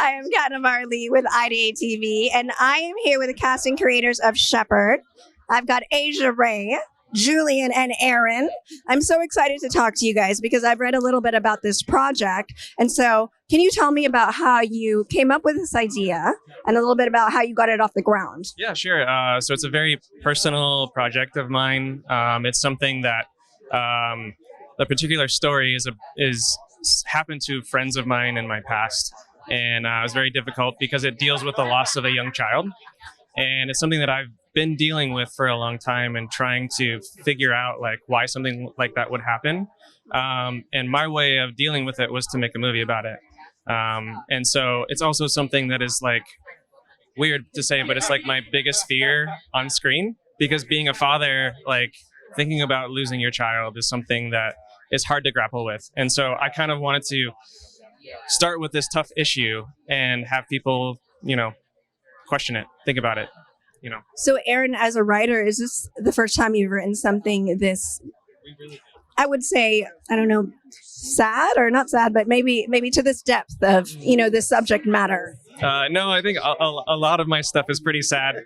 I am Cat Navarro Lee with IdeateTV, and I am here with the cast and creators of Shepherd. I've got Ajarae, Julian, and Aaron. I'm so excited to talk to you guys because I've read a little bit about this project. And so can you tell me about how you came up with this idea and a little bit about how you got it off the ground? Yeah, sure. So it's a very personal project of mine. It's something that the particular story is happened to friends of mine in my past. And it was very difficult because it deals with the loss of a young child. And it's something that I've been dealing with for a long time and trying to figure out like why something like that would happen. And my way of dealing with it was to make a movie about it. And so it's also something that is like weird to say, but it's like my biggest fear on screen, because being a father, like thinking about losing your child is something that is hard to grapple with. And so I kind of wanted to start with this tough issue and have people, question it, think about it. So Aaron, as a writer, is this the first time you've written something this, I would say, I don't know, sad or not sad, but maybe to this depth of, this subject matter? No, I think a lot of my stuff is pretty sad,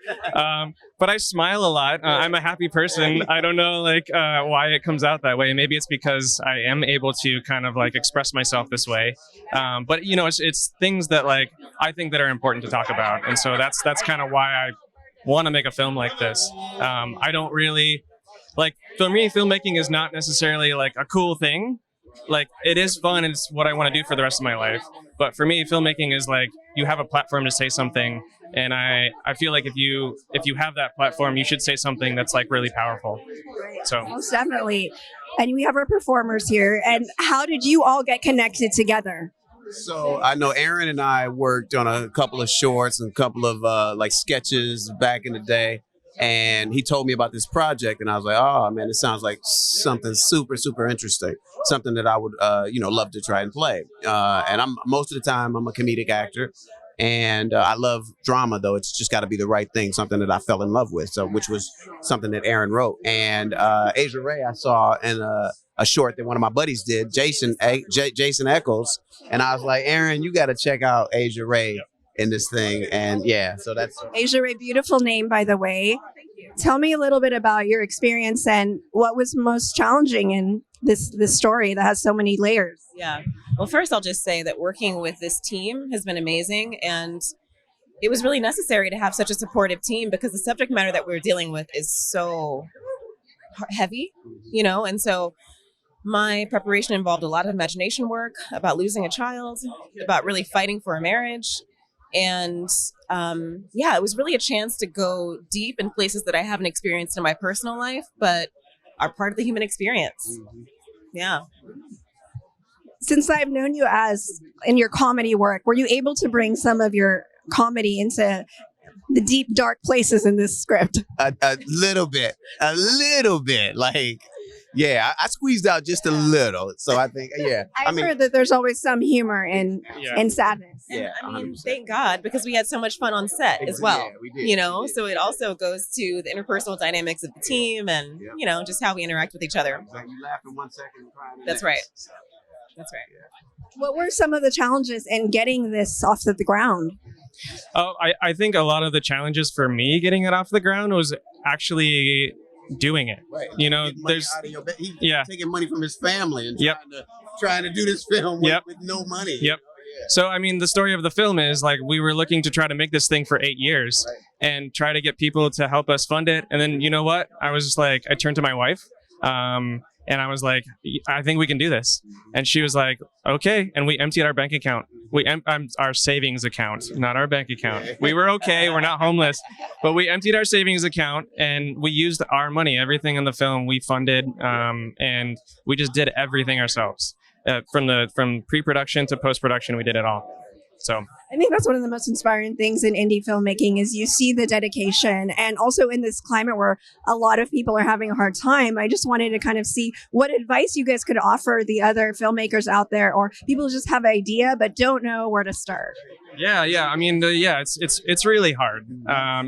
but I smile a lot. I'm a happy person. I don't know why it comes out that way. Maybe it's because I am able to kind of like express myself this way. But it's things that like I think that are important to talk about, and so that's kind of why I want to make a film like this. I don't really for me, filmmaking is not necessarily like a cool thing. Like it is fun and it's what I want to do for the rest of my life. But for me, filmmaking is like you have a platform to say something, and I feel like if you have that platform, you should say something that's like really powerful. So most definitely. And we have our performers here. And how did you all get connected together? So I know Aaron and I worked on a couple of shorts and a couple of sketches back in the day. And he told me about this project, and I was like, "Oh man, it sounds like something super, super interesting. Something that I would, love to try and play." And most of the time I'm a comedic actor, and I love drama. Though it's just got to be the right thing, something that I fell in love with. So, which was something that Aaron wrote. And Ajarae I saw in a short that one of my buddies did, Jason Eccles, and I was like, "Aaron, you got to check out Ajarae in this thing." And yeah, so that's Ajarae, beautiful name, by the way. Tell me a little bit about your experience and what was most challenging in this story that has so many layers. Yeah. Well, first I'll just say that working with this team has been amazing, and it was really necessary to have such a supportive team because the subject matter that we're dealing with is so heavy, and so my preparation involved a lot of imagination work about losing a child, about really fighting for a marriage. And it was really a chance to go deep in places that I haven't experienced in my personal life, but are part of the human experience. Yeah. Since I've known you in your comedy work, were you able to bring some of your comedy into the deep, dark places in this script? A little bit. Yeah, I squeezed out just a little. So I think, yeah. I've heard that there's always some humor in sadness. Yeah, I mean, thank God, because we had so much fun on set as well. Yeah, we did. So it also goes to the interpersonal dynamics of the team and, just how we interact with each other. Like you laugh in 1 second and cry in the That's next. right. That's right. What were some of the challenges in getting this off the ground? Oh, I think a lot of the challenges for me getting it off the ground was actually doing it. Right. There's he's taking money from his family and trying to do this film with no money. Yep. So, I mean, the story of the film is like we were looking to try to make this thing for 8 years and try to get people to help us fund it. And then, you know what? I was just like, I turned to my wife and I was like, I think we can do this. And she was like, okay. And we emptied our bank account. Our savings account, not our bank account. We were okay. We're not homeless. But we emptied our savings account and we used our money. Everything in the film we funded, and we just did everything ourselves. From pre-production to post-production, we did it all. So I think that's one of the most inspiring things in indie filmmaking is you see the dedication, and also in this climate where a lot of people are having a hard time. I just wanted to kind of see what advice you guys could offer the other filmmakers out there, or people who just have an idea but don't know where to start. Yeah. I mean, it's really hard.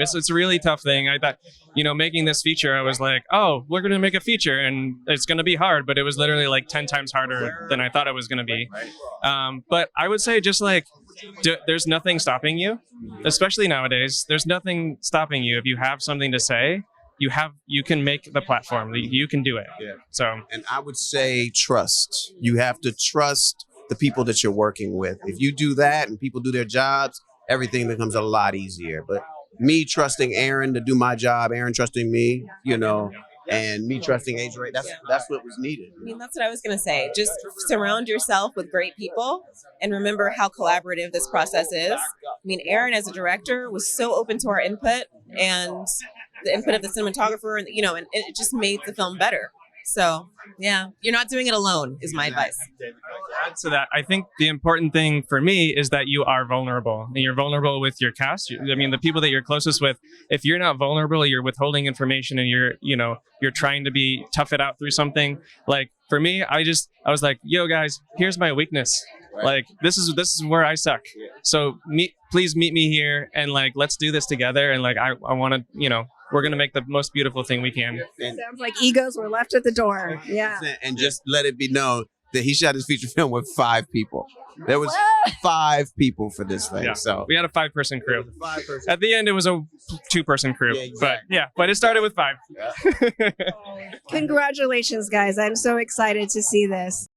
It's a really tough thing. I thought, making this feature, I was like, oh, we're going to make a feature and it's going to be hard, but it was literally like 10 times harder than I thought it was going to be. But I would say just like there's nothing stopping you, especially nowadays. There's nothing stopping you if you have something to say. You can make the platform. You can do it. Yeah. So, and I would say trust. You have to trust the people that you're working with. If you do that and people do their jobs, everything becomes a lot easier. But me trusting Aaron to do my job, Aaron trusting me, and me trusting Ajarae, that's what was needed. I mean, that's what I was going to say. Just surround yourself with great people and remember how collaborative this process is. I mean, Aaron as a director was so open to our input and the input of the cinematographer, and it just made the film better. So, yeah, you're not doing it alone is my advice. to add to that, I think the important thing for me is that you are vulnerable, and you're vulnerable with your cast. I mean, the people that you're closest with. If you're not vulnerable, you're withholding information, and you're trying to tough it out through something. Like for me, I was like, yo guys, here's my weakness. Like this is where I suck. So please meet me here, and like let's do this together. And like I want to, we're going to make the most beautiful thing we can. Sounds like egos were left at the door. Yeah. And just let it be known that he shot his feature film with 5 people. There was 5 people for this thing. Yeah. So we had a 5-person crew. 5-person. At the end, it was a 2-person crew. Yeah, exactly. But it started with 5. Congratulations, guys. I'm so excited to see this.